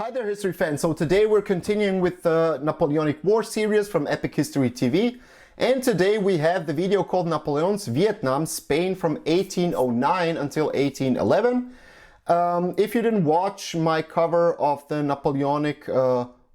Hi there, history fans. So today we're continuing with the Napoleonic War series from Epic History TV. And today we have the video called Napoleon's Vietnam, Spain from 1809 until 1811. If you didn't watch my cover of the Napoleonic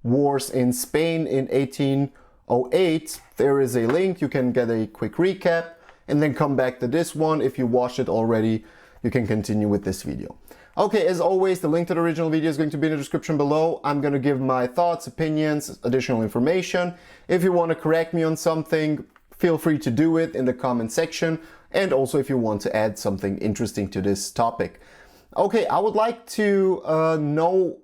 Wars in Spain in 1808, there is a link. You can get a quick recap and then come back to this one. If you watched it already, you can continue with this video. Okay, as always, the link to the original video is going to be in the description below. I'm going to give my thoughts, opinions, additional information. If you want to correct me on something, feel free to do it in the comment section. And also if you want to add something interesting to this topic. Okay, I would like to know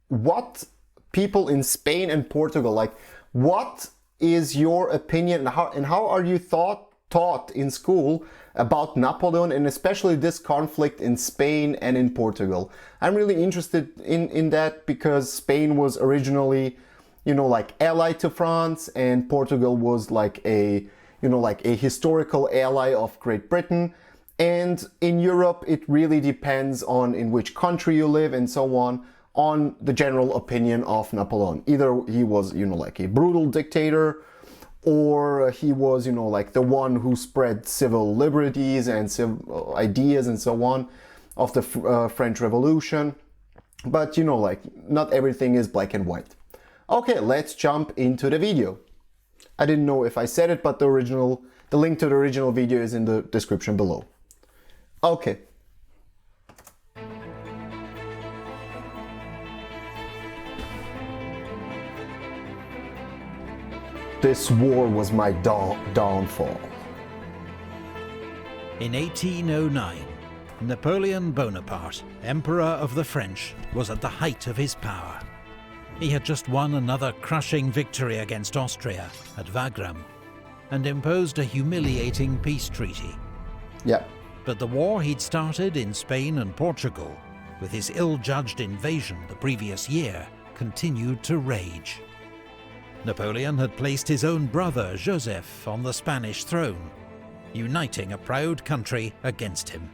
what people in Spain and Portugal, like, what is your opinion and how are you taught in school about Napoleon, and especially this conflict in Spain and in Portugal. I'm really interested in that because Spain was originally, like allied to France, and Portugal was like a historical ally of Great Britain. And in Europe, it really depends on in which country you live and so on the general opinion of Napoleon. Either he was, like a brutal dictator, or he was, like the one who spread civil liberties and civil ideas and so on of the French Revolution. But, like not everything is black and white. Okay, let's jump into the video. I didn't know if I said it, but the link to the original video is in the description below. Okay. This war was my downfall. In 1809, Napoleon Bonaparte, Emperor of the French, was at the height of his power. He had just won another crushing victory against Austria at Wagram and imposed a humiliating peace treaty. Yeah. But the war he'd started in Spain and Portugal, with his ill-judged invasion the previous year, continued to rage. Napoleon had placed his own brother, Joseph, on the Spanish throne, uniting a proud country against him.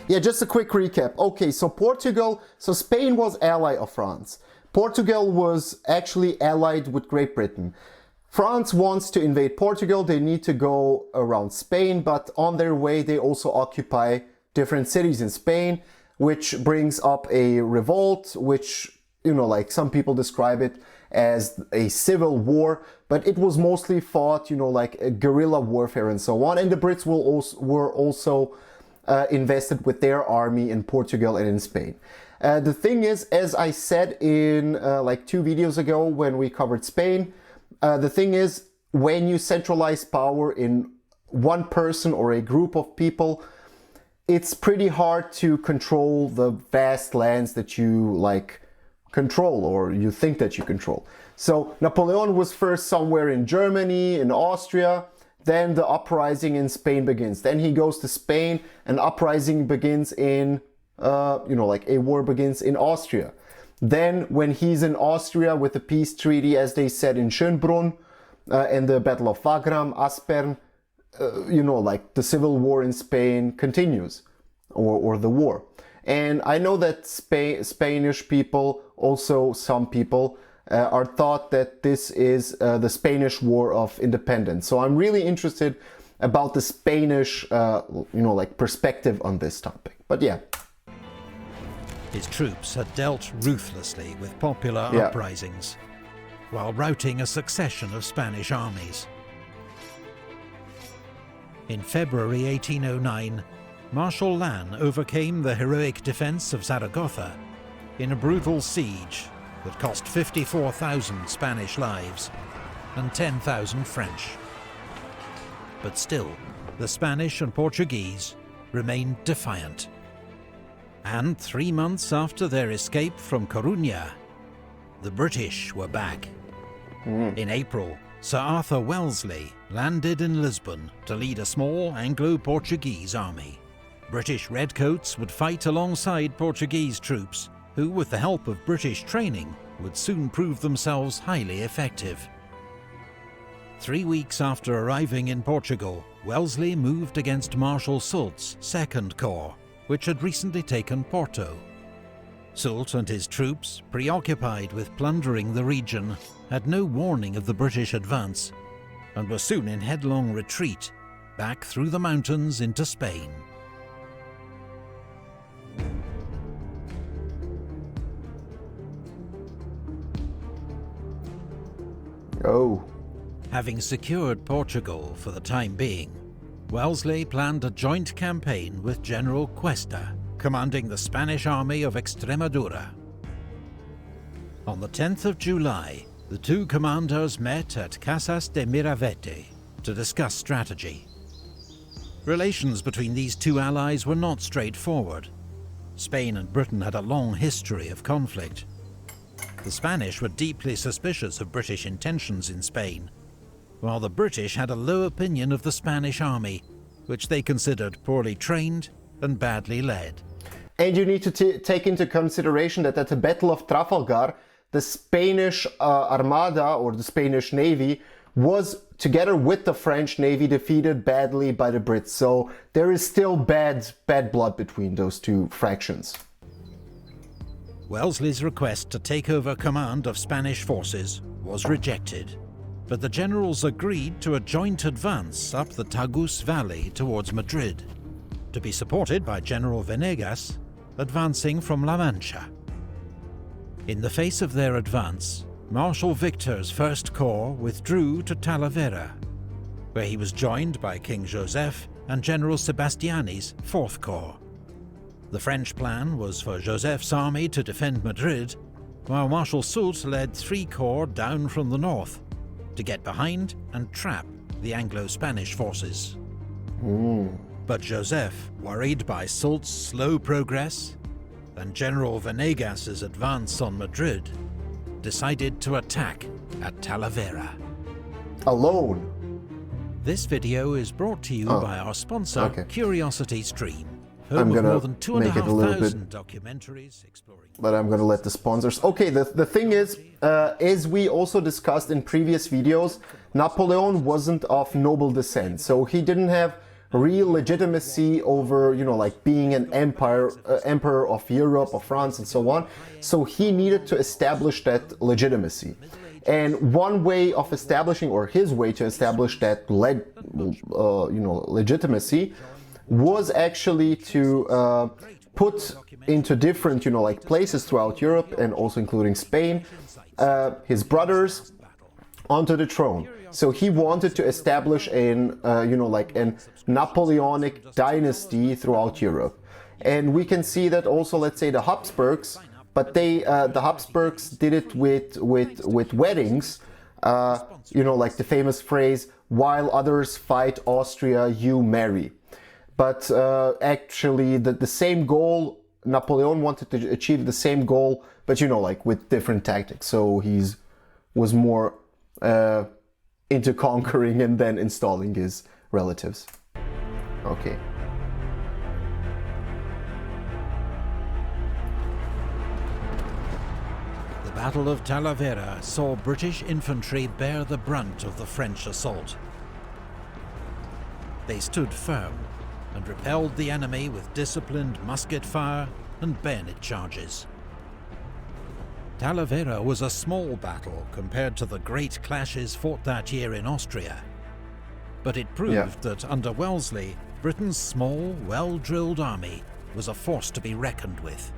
Yeah, just a quick recap. Okay, so Spain was ally of France. Portugal was actually allied with Great Britain. France wants to invade Portugal. They need to go around Spain, but on their way they also occupy different cities in Spain, which brings up a revolt, which, like some people describe it as a civil war, but it was mostly fought, like a guerrilla warfare and so on. And the Brits were also invested with their army in Portugal and in Spain. The thing is, as I said in like 2 videos ago when we covered Spain, the thing is, when you centralize power in one person or a group of people, it's pretty hard to control the vast lands that you control, or you think that you control. So Napoleon was first somewhere in Germany, in Austria, then the uprising in Spain begins. Then he goes to Spain, and uprising begins in, like a war begins in Austria. Then when he's in Austria with the peace treaty, as they said in Schönbrunn, and the Battle of Wagram, Aspern, like the civil war in Spain continues, or the war. And I know that Spanish people, also some people, are thought that this is the Spanish War of Independence. So I'm really interested about the Spanish, perspective on this topic. But yeah. His troops had dealt ruthlessly with popular uprisings, while routing a succession of Spanish armies. In February 1809, Marshal Lannes overcame the heroic defense of Zaragoza in a brutal siege that cost 54,000 Spanish lives and 10,000 French. But still, the Spanish and Portuguese remained defiant. And 3 months after their escape from Coruña, the British were back. In April, Sir Arthur Wellesley landed in Lisbon to lead a small Anglo-Portuguese army. British redcoats would fight alongside Portuguese troops, who, with the help of British training, would soon prove themselves highly effective. 3 weeks after arriving in Portugal, Wellesley moved against Marshal Soult's 2nd Corps, which had recently taken Porto. Soult and his troops, preoccupied with plundering the region, had no warning of the British advance and were soon in headlong retreat back through the mountains into Spain. Oh. Having secured Portugal for the time being, Wellesley planned a joint campaign with General Cuesta, commanding the Spanish army of Extremadura. On the 10th of July, the two commanders met at Casas de Miravete to discuss strategy. Relations between these two allies were not straightforward. Spain and Britain had a long history of conflict. The Spanish were deeply suspicious of British intentions in Spain, while the British had a low opinion of the Spanish army, which they considered poorly trained and badly led. And you need to take into consideration that at the Battle of Trafalgar, the Spanish Armada, or the Spanish Navy, was, together with the French Navy, defeated badly by the Brits. So there is still bad blood between those two fractions. Wellesley's request to take over command of Spanish forces was rejected, but the generals agreed to a joint advance up the Tagus Valley towards Madrid, to be supported by General Venegas, advancing from La Mancha. In the face of their advance, Marshal Victor's First Corps withdrew to Talavera, where he was joined by King Joseph and General Sebastiani's Fourth Corps. The French plan was for Joseph's army to defend Madrid, while Marshal Soult led 3 corps down from the north to get behind and trap the Anglo-Spanish forces. But Joseph, worried by Soult's slow progress and General Venegas's advance on Madrid, decided to attack at Talavera. Alone? This video is brought to you by our sponsor, Curiosity Stream, home I'm of gonna more than make it a little 2,500 documentaries exploring... But I'm gonna let the sponsors... Okay, the thing is, as we also discussed in previous videos, Napoleon wasn't of noble descent, so he didn't have real legitimacy over, you know, like being an emperor of Europe, of France, and so on. So he needed to establish that legitimacy. And one way of establishing, or his way to establish that legitimacy, was actually to put into different, places throughout Europe, and also including Spain, his brothers onto the throne. So he wanted to establish an Napoleonic dynasty throughout Europe. And we can see that also, let's say, the Habsburgs, but the Habsburgs did it with weddings, like the famous phrase, while others fight Austria, you marry. But actually the same goal, Napoleon wanted to achieve the same goal, but with different tactics. So was more into conquering and then installing his relatives. Okay. The Battle of Talavera saw British infantry bear the brunt of the French assault. They stood firm and repelled the enemy with disciplined musket fire and bayonet charges. Talavera was a small battle compared to the great clashes fought that year in Austria, but it proved that under Wellesley, Britain's small, well-drilled army was a force to be reckoned with,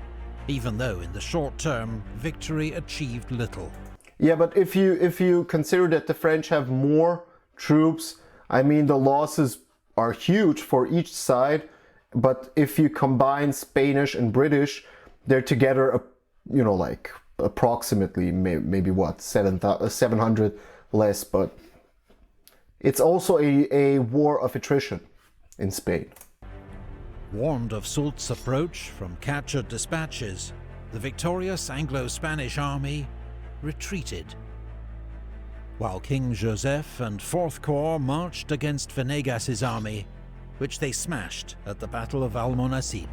even though in the short term, victory achieved little. Yeah, but if you consider that the French have more troops, I mean, the losses are huge for each side, but if you combine Spanish and British, they're together, approximately maybe what, 700 less, but it's also a war of attrition in Spain. Warned of Soult's approach from captured dispatches, the victorious Anglo-Spanish army retreated, while King Joseph and Fourth Corps marched against Venegas's army, which they smashed at the Battle of Almonacid.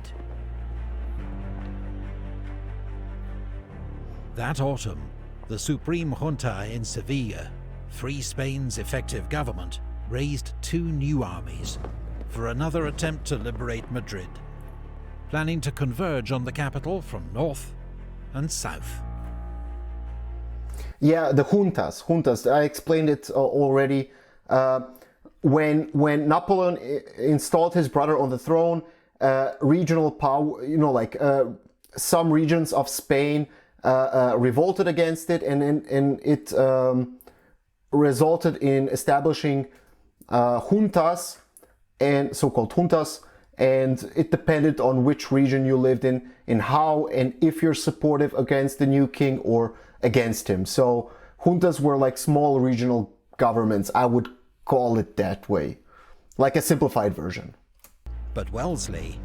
That autumn, the Supreme Junta in Seville, Free Spain's effective government, raised 2 new armies for another attempt to liberate Madrid, planning to converge on the capital from north and south. Yeah, the juntas. I explained it already. When Napoleon installed his brother on the throne, regional power, some regions of Spain revolted against it, and it resulted in establishing juntas, and so-called juntas, and it depended on which region you lived in how and if you're supportive against the new king or against him. So juntas were like small regional governments, I would call it that way, like a simplified version. But Wellesley,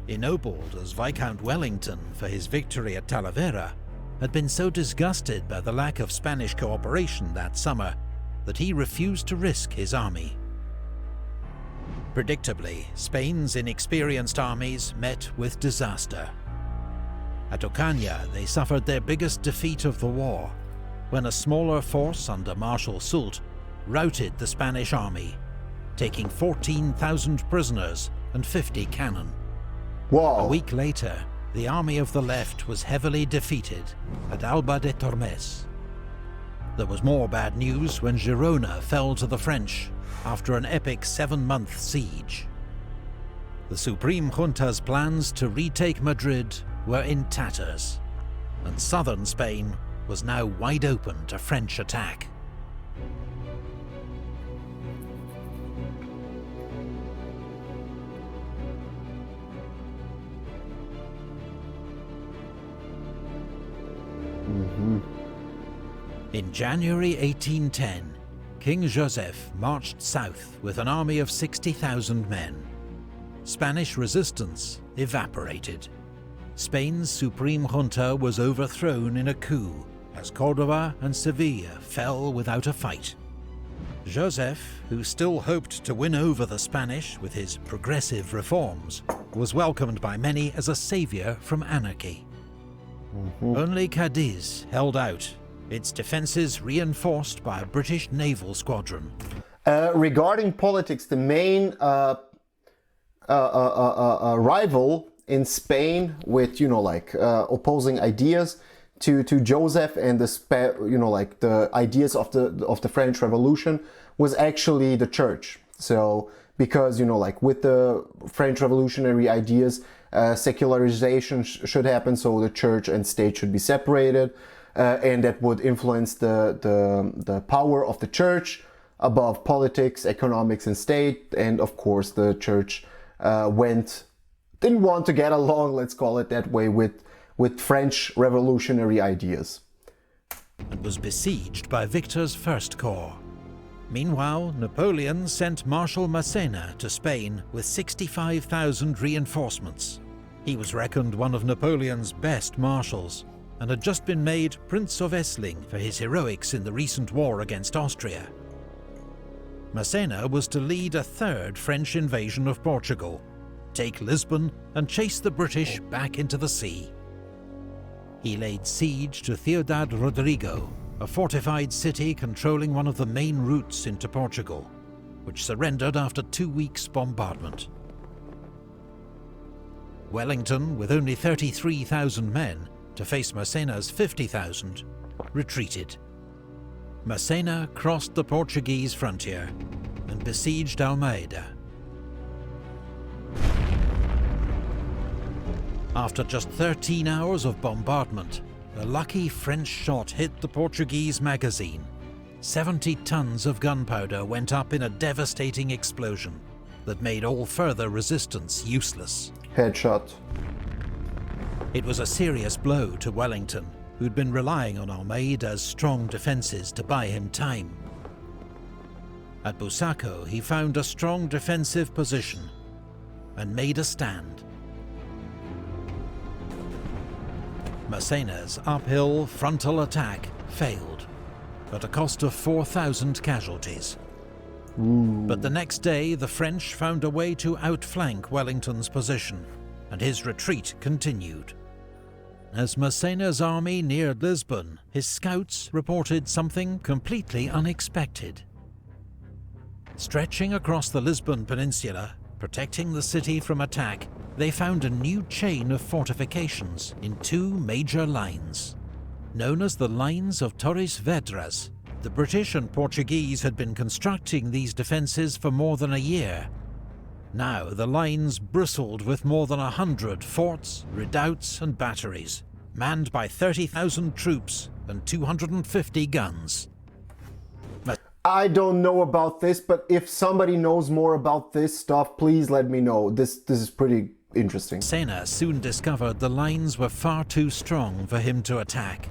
ennobled as Viscount Wellington for his victory at Talavera, had been so disgusted by the lack of Spanish cooperation that summer that he refused to risk his army. Predictably, Spain's inexperienced armies met with disaster. At Ocaña, they suffered their biggest defeat of the war, when a smaller force under Marshal Soult routed the Spanish army, taking 14,000 prisoners and 50 cannon. Whoa. A week later, the army of the left was heavily defeated at Alba de Tormes. There was more bad news when Girona fell to the French after an epic 7-month siege. The Supreme Junta's plans to retake Madrid were in tatters, and southern Spain was now wide open to French attack. In January 1810, King Joseph marched south with an army of 60,000 men. Spanish resistance evaporated. Spain's Supreme Junta was overthrown in a coup, as Córdoba and Seville fell without a fight. Joseph, who still hoped to win over the Spanish with his progressive reforms, was welcomed by many as a savior from anarchy. Only Cadiz held out, its defenses reinforced by a British naval squadron. Regarding politics, the main rival in Spain with, opposing ideas to Joseph and the ideas of the French Revolution was actually the church. So, because, with the French revolutionary ideas, secularization should happen, so the church and state should be separated, and that would influence the power of the church above politics, economics, and state. And of course, the church didn't want to get along, let's call it that way, with French revolutionary ideas. And was besieged by Victor's First Corps. Meanwhile, Napoleon sent Marshal Massena to Spain with 65,000 reinforcements. He was reckoned one of Napoleon's best marshals, and had just been made Prince of Essling for his heroics in the recent war against Austria. Massena was to lead a third French invasion of Portugal, take Lisbon and chase the British back into the sea. He laid siege to Ciudad Rodrigo, a fortified city controlling one of the main routes into Portugal, which surrendered after 2 weeks' bombardment. Wellington, with only 33,000 men to face Massena's 50,000, retreated. Massena crossed the Portuguese frontier and besieged Almeida. After just 13 hours of bombardment, a lucky French shot hit the Portuguese magazine. 70 tons of gunpowder went up in a devastating explosion that made all further resistance useless. Headshot. It was a serious blow to Wellington, who'd been relying on Almeida's strong defences to buy him time. At Busaco, he found a strong defensive position and made a stand. Massena's uphill frontal attack failed, at a cost of 4,000 casualties. But the next day, the French found a way to outflank Wellington's position, and his retreat continued. As Massena's army neared Lisbon, his scouts reported something completely unexpected. Stretching across the Lisbon peninsula, Protecting the city from attack, they found a new chain of fortifications in two major lines. Known as the Lines of Torres Vedras, the British and Portuguese had been constructing these defences for more than a year. Now the lines bristled with more than 100 forts, redoubts and batteries, manned by 30,000 troops and 250 guns. I don't know about this, but if somebody knows more about this stuff, please let me know. This is pretty interesting. Massena soon discovered the lines were far too strong for him to attack.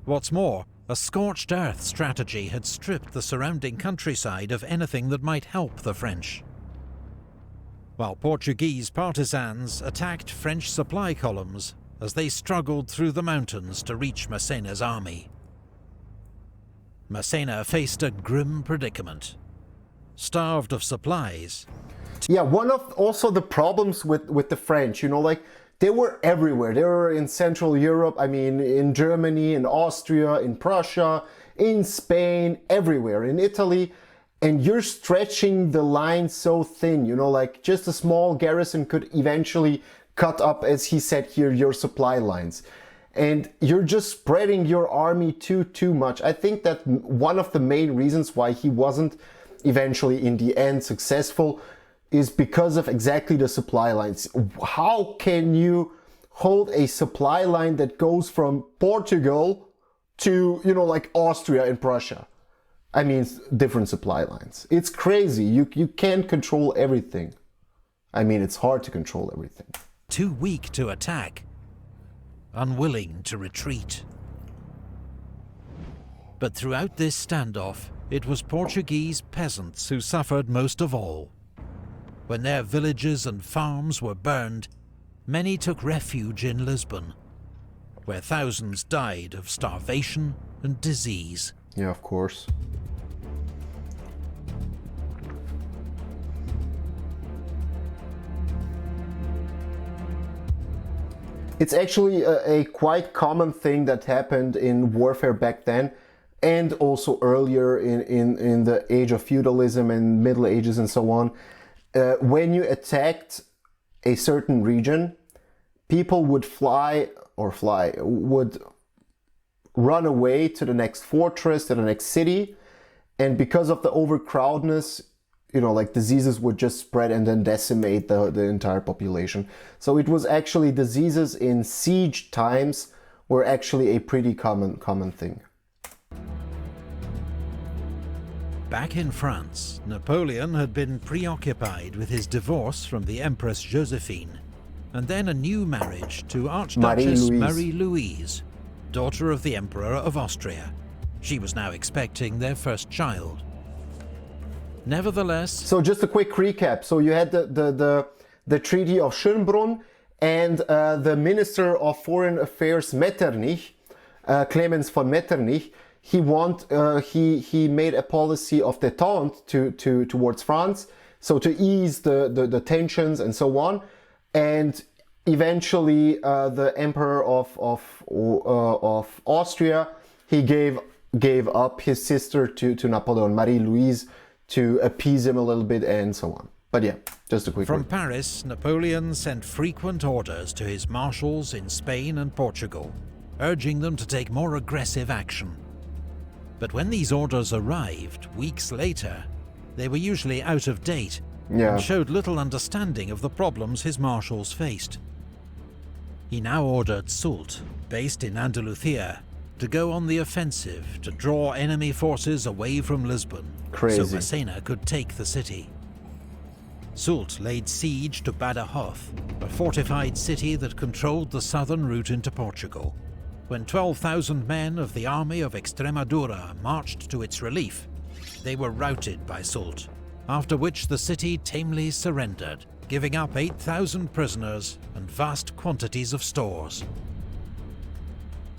What's more, a scorched earth strategy had stripped the surrounding countryside of anything that might help the French. While Portuguese partisans attacked French supply columns as they struggled through the mountains to reach Massena's army. Massena faced a grim predicament. Starved of supplies. Yeah, one of also the problems with the French, you know, like they were everywhere. They were in Central Europe, I mean, in Germany, in Austria, in Prussia, in Spain, everywhere, in Italy. And you're stretching the line so thin, you know, like just a small garrison could eventually cut up, as he said here, your supply lines. And you're just spreading your army too much. I think that one of the main reasons why he wasn't eventually in the end successful is because of exactly the supply lines. How can you hold a supply line that goes from Portugal to, you know, like Austria and Prussia? I mean, different supply lines. It's crazy. You can't control everything. I mean, it's hard to control everything. Too weak to attack. Unwilling to retreat. But throughout this standoff, it was Portuguese peasants who suffered most of all. When their villages and farms were burned, many took refuge in Lisbon, where thousands died of starvation and disease. Yeah, of course. It's actually a quite common thing that happened in warfare back then, and also earlier in the age of feudalism and Middle Ages and so on. When you attacked a certain region, people would would run away to the next fortress, to the next city, and because of the overcrowdedness, you know, like diseases would just spread and then decimate the entire population. So it was actually diseases in siege times were actually a pretty common thing. Back in France, Napoleon had been preoccupied with his divorce from the Empress Josephine, and then a new marriage to Archduchess Marie-Louise, daughter of the Emperor of Austria. She was now expecting their first child. Nevertheless... So just a quick recap. So you had the Treaty of Schönbrunn, and the Minister of Foreign Affairs Metternich, Clemens von Metternich, he made a policy of détente towards France, so to ease the tensions and so on. And eventually the Emperor of Austria, he gave up his sister to Napoleon, Marie-Louise, to appease him a little bit and so on. But yeah, just a quick From Paris, Napoleon sent frequent orders to his marshals in Spain and Portugal, urging them to take more aggressive action. But when these orders arrived weeks later, they were usually out of date and showed little understanding of the problems his marshals faced. He now ordered Soult, based in Andalusia, to go on the offensive to draw enemy forces away from Lisbon, so Massena could take the city. Soult laid siege to Badajoz, a fortified city that controlled the southern route into Portugal. When 12,000 men of the army of Extremadura marched to its relief, they were routed by Soult, after which the city tamely surrendered, giving up 8,000 prisoners and vast quantities of stores.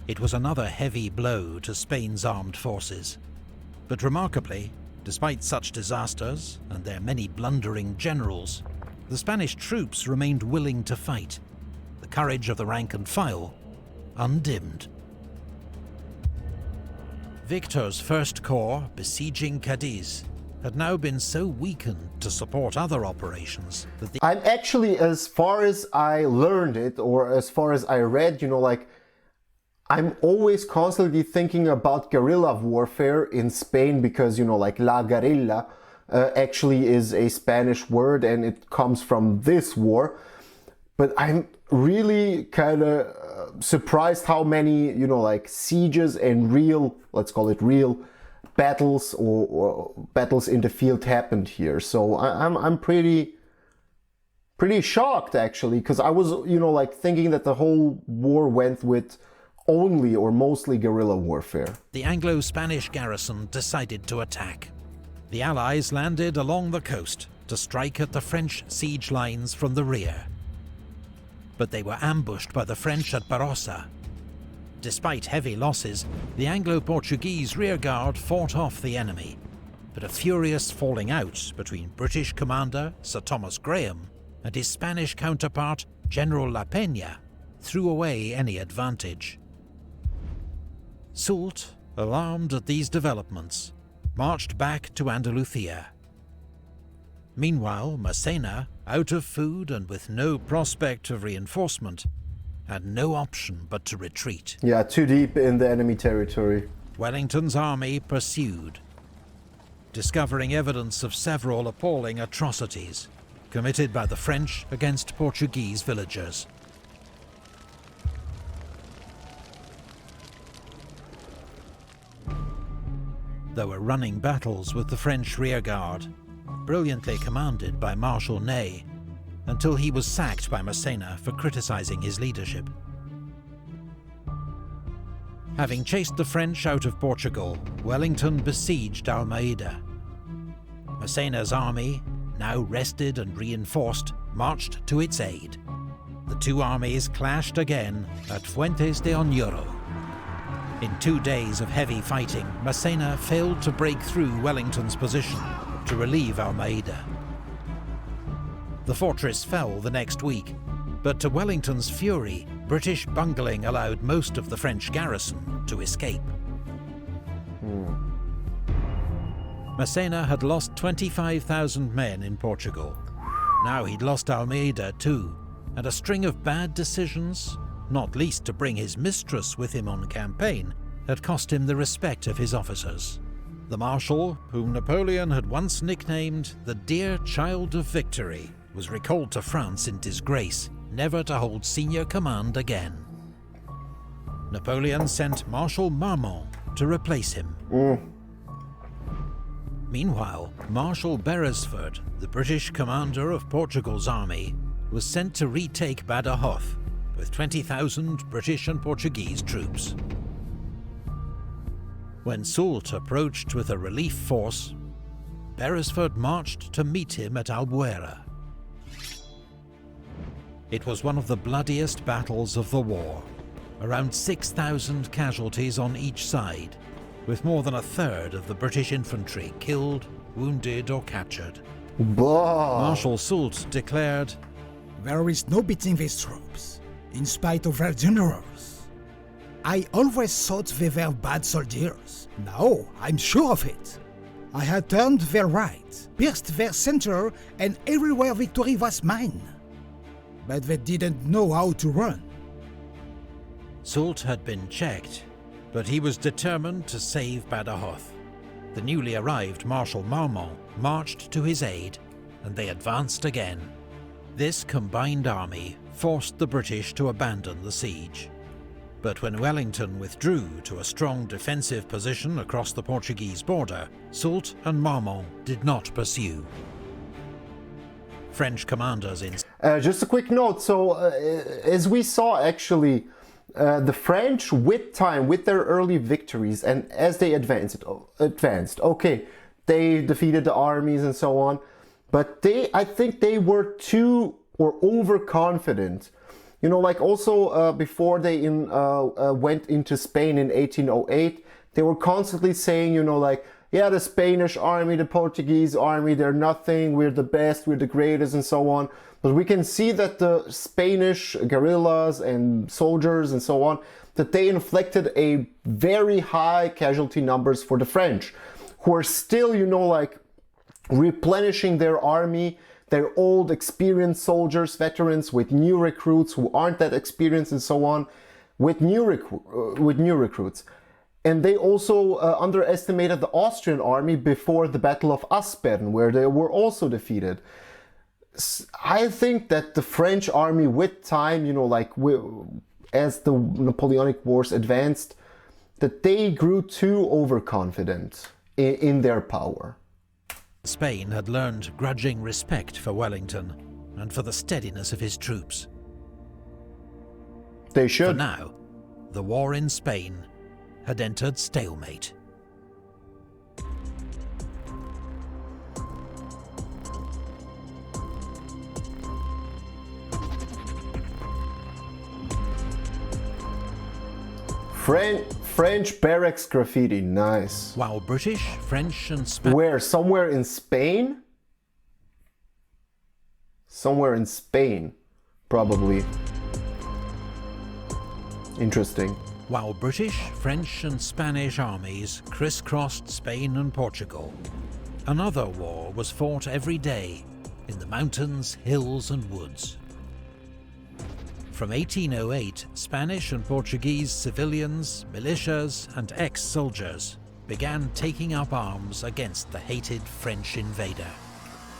It was another heavy blow to Spain's armed forces. But remarkably, despite such disasters and their many blundering generals, the Spanish troops remained willing to fight, the courage of the rank and file undimmed. Victor's First Corps, besieging Cadiz, had now been so weakened to support other operations that the I'm actually, as far as I learned it, or as far as I read, I'm always constantly thinking about guerrilla warfare in Spain because, la guerrilla actually is a Spanish word and it comes from this war. But I'm really kind of surprised how many, sieges and real, let's call it real, battles or battles in the field happened here. So I'm pretty shocked actually, because I was, thinking that the whole war went with only or mostly guerrilla warfare. The Anglo-Spanish garrison decided to attack. The Allies landed along the coast to strike at the French siege lines from the rear. But they were ambushed by the French at Barossa. Despite heavy losses, the Anglo-Portuguese rearguard fought off the enemy, but a furious falling out between British commander Sir Thomas Graham and his Spanish counterpart General La Peña threw away any advantage. Soult, alarmed at these developments, marched back to Andalusia. Meanwhile, Massena, out of food and with no prospect of reinforcement, had no option but to retreat. Yeah, too deep in the enemy territory. Wellington's army pursued, discovering evidence of several appalling atrocities committed by the French against Portuguese villagers. There were running battles with the French rearguard, brilliantly commanded by Marshal Ney, until he was sacked by Massena for criticizing his leadership. Having chased the French out of Portugal, Wellington besieged Almeida. Massena's army, now rested and reinforced, marched to its aid. The two armies clashed again at Fuentes de Oñoro. In 2 days of heavy fighting, Massena failed to break through Wellington's position to relieve Almeida. The fortress fell the next week, but to Wellington's fury, British bungling allowed most of the French garrison to escape. Massena had lost 25,000 men in Portugal. Now he'd lost Almeida too, and a string of bad decisions, not least to bring his mistress with him on campaign, had cost him the respect of his officers. The Marshal, whom Napoleon had once nicknamed the Dear Child of Victory, was recalled to France in disgrace, never to hold senior command again. Napoleon sent Marshal Marmont to replace him. Meanwhile, Marshal Beresford, the British commander of Portugal's army, was sent to retake Badajoz with 20,000 British and Portuguese troops. When Soult approached with a relief force, Beresford marched to meet him at Albuera. It was one of the bloodiest battles of the war, around 6,000 casualties on each side, with more than a third of the British infantry killed, wounded or captured. Marshal Soult declared, "There is no beating these troops, in spite of their generals. I always thought they were bad soldiers. Now I'm sure of it. I had turned their right, pierced their center, and everywhere victory was mine. But they didn't know how to run." Soult had been checked, but he was determined to save Badajoz. The newly arrived Marshal Marmont marched to his aid, and they advanced again. This combined army forced the British to abandon the siege. But when Wellington withdrew to a strong defensive position across the Portuguese border, Soult and Marmont did not pursue. French commanders in... Just a quick note, so as we saw actually, the French with time, with their early victories, and as they advanced, okay, they defeated the armies and so on, but I think they were too or overconfident. Also before they went into Spain in 1808, they were constantly saying, yeah, the Spanish army, the Portuguese army, they're nothing, we're the best, we're the greatest, and so on. But we can see that the Spanish guerrillas and soldiers and so on, that they inflicted a very high casualty numbers for the French, who are still, replenishing their army, their old experienced soldiers, veterans, with new recruits who aren't that experienced and so on, with new recruits. And they also underestimated the Austrian army before the Battle of Aspern, where they were also defeated. I think that the French army with time, you know, like as the Napoleonic Wars advanced, that they grew too overconfident in their power. Spain had learned grudging respect for Wellington and for the steadiness of his troops. They For should. now, the war in Spain had entered stalemate. French barracks graffiti, nice. While British, French and Spanish... Where? Somewhere in Spain? Somewhere in Spain, probably. Interesting. While British, French and Spanish armies crisscrossed Spain and Portugal, another war was fought every day in the mountains, hills and woods. From 1808, Spanish and Portuguese civilians, militias and ex-soldiers began taking up arms against the hated French invader.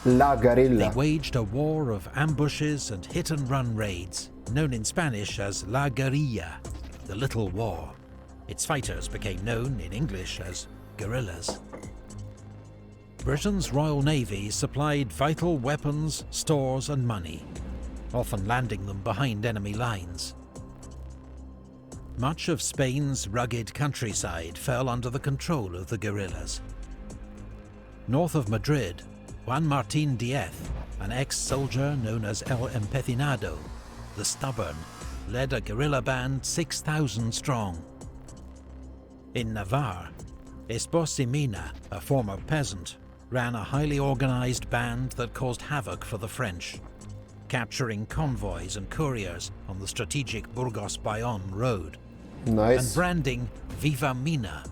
La Guerrilla. They waged a war of ambushes and hit-and-run raids, known in Spanish as La Guerrilla, the Little War. Its fighters became known in English as guerrillas. Britain's Royal Navy supplied vital weapons, stores and money, often landing them behind enemy lines. Much of Spain's rugged countryside fell under the control of the guerrillas. North of Madrid, Juan Martín Díez, an ex-soldier known as El Empecinado, the Stubborn, led a guerrilla band 6,000 strong. In Navarre, Esposimina, a former peasant, ran a highly organized band that caused havoc for the French, capturing convoys and couriers on the strategic Burgos-Bayonne road, Nice. and branding Viva Mina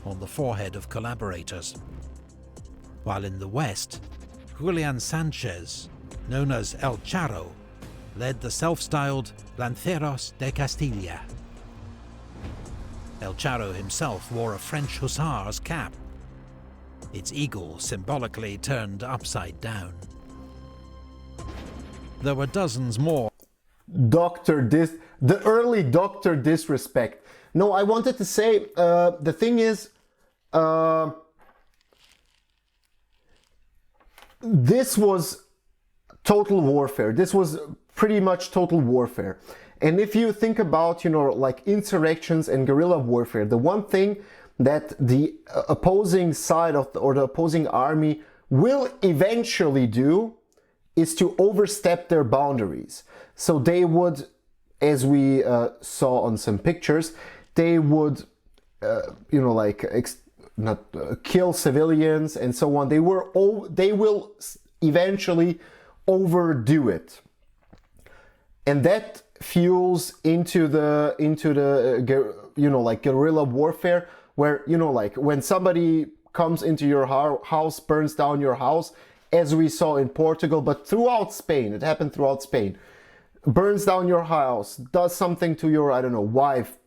on the forehead of collaborators. While in the west, Julian Sanchez, known as El Charro, led the self-styled Lanceros de Castilla. El Charro himself wore a French hussar's cap, its eagle symbolically turned upside down. There were dozens more. The early Doctor Disrespect. No, I wanted to say, the thing is, this was total warfare. This was pretty much total warfare. And if you think about, you know, like insurrections and guerrilla warfare, the one thing that the opposing side of or the opposing army will eventually do is to overstep their boundaries. So they would, as we saw on some pictures, they would, you know, like kill civilians and so on. They will eventually overdo it, and that fuels into the you know, like guerrilla warfare, where, you know, like when somebody comes into your house, burns down your house, as we saw in Portugal, but throughout Spain, it happened throughout Spain, burns down your house, does something to your, I don't know, wife,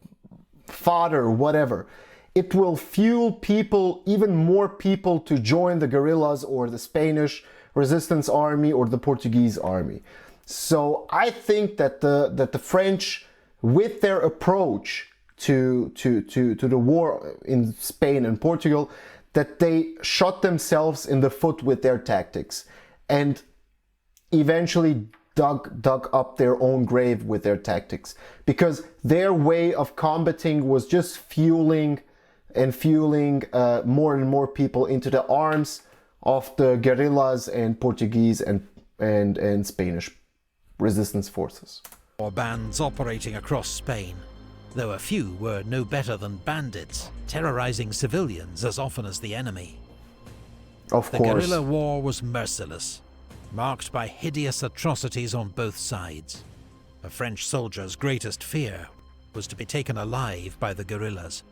father, whatever. It will fuel people, even more people, to join the guerrillas or the Spanish resistance army or the Portuguese army. So I think that the French, with their approach to the war in Spain and Portugal, that they shot themselves in the foot with their tactics and eventually dug up their own grave with their tactics, because their way of combating was just fueling more and more people into the arms of the guerrillas and Portuguese and Spanish resistance forces. War bands operating across Spain, though a few were no better than bandits, terrorizing civilians as often as the enemy. Of The course. guerrilla war was merciless, marked by hideous atrocities on both sides. A French soldier's greatest fear was to be taken alive by the guerrillas,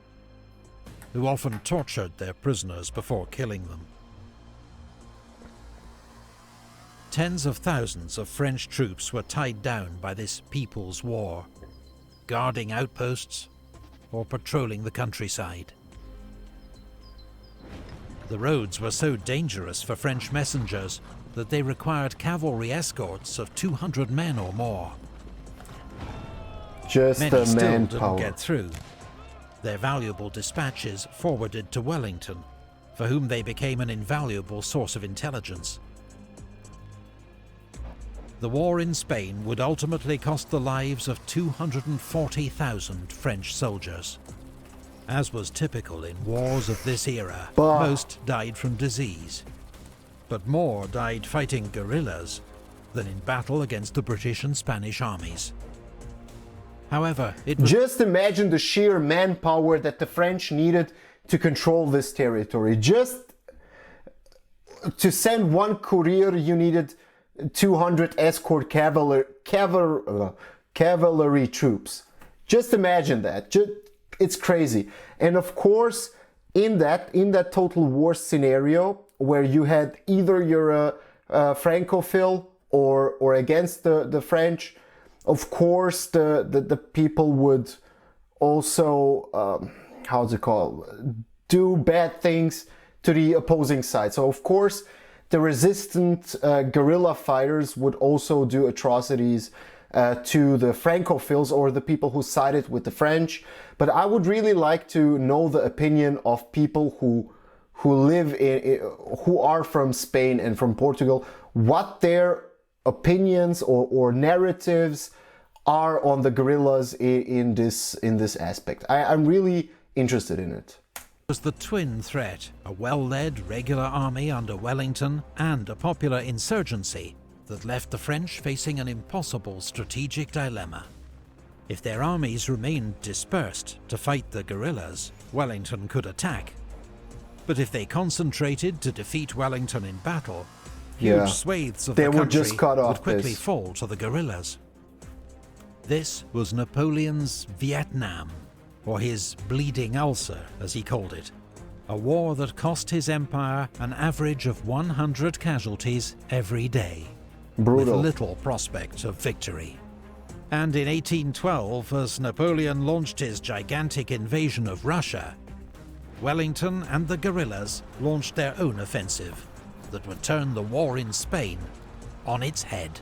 who often tortured their prisoners before killing them. Tens of thousands of French troops were tied down by this People's War, guarding outposts or patrolling the countryside. The roads were so dangerous for French messengers that they required cavalry escorts of 200 men or more. Just Many the still manpower. didn't get through. Their valuable dispatches forwarded to Wellington, for whom they became an invaluable source of intelligence. The war in Spain would ultimately cost the lives of 240,000 French soldiers. As was typical in wars of this era, most died from disease, but more died fighting guerrillas than in battle against the British and Spanish armies. However, it was... Just imagine the sheer manpower that the French needed to control this territory. Just to send one courier, you needed 200 escort cavalry troops. Just imagine that. It's crazy. And of course, in that total war scenario, where you had either you're a Francophile or against the French, of course the people would also how's it called, do bad things to the opposing side. So of course the resistant guerrilla fighters would also do atrocities to the Francophiles or the people who sided with the French. But I would really like to know the opinion of people who are from Spain and from Portugal, what their opinions or narratives are on the guerrillas in this aspect. I'm really interested in it. Was the twin threat, a well-led regular army under Wellington and a popular insurgency that left the French facing an impossible strategic dilemma. If their armies remained dispersed to fight the guerrillas, Wellington could attack. But if they concentrated to defeat Wellington in battle, huge swathes of the country would quickly fall to the guerrillas. This was Napoleon's Vietnam, or his bleeding ulcer, as he called it. A war that cost his empire an average of 100 casualties every day, Brutal. with little prospect of victory. And in 1812, as Napoleon launched his gigantic invasion of Russia, Wellington and the guerrillas launched their own offensive that would turn the war in Spain on its head.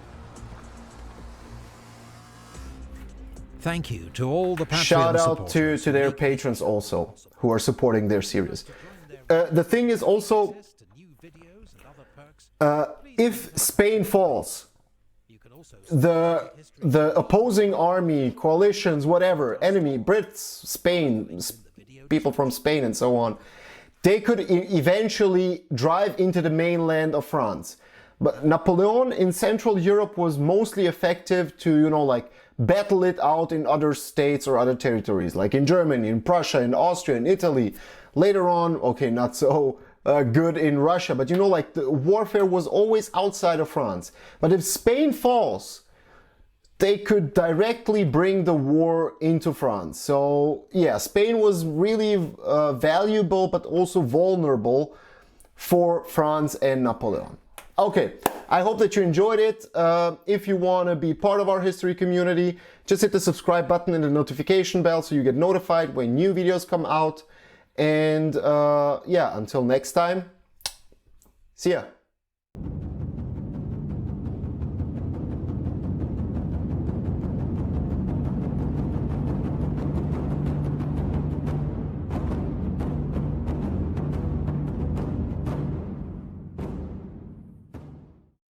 Thank you to all the Patreon Shout out supporters to their patrons also, who are supporting their series. The thing is also, if Spain falls, the opposing army, coalitions, whatever, enemy, Brits, Spain, people from Spain and so on, they could eventually drive into the mainland of France. But Napoleon in Central Europe was mostly effective to, you know, like battle it out in other states or other territories, like in Germany, in Prussia, in Austria, in Italy. Later on, okay, not so good in Russia, but you know, like the warfare was always outside of France. But if Spain falls, they could directly bring the war into France. So yeah, Spain was really valuable, but also vulnerable for France and Napoleon. Okay, I hope that you enjoyed it. If you want to be part of our history community, just hit the subscribe button and the notification bell so you get notified when new videos come out. And yeah, until next time, see ya.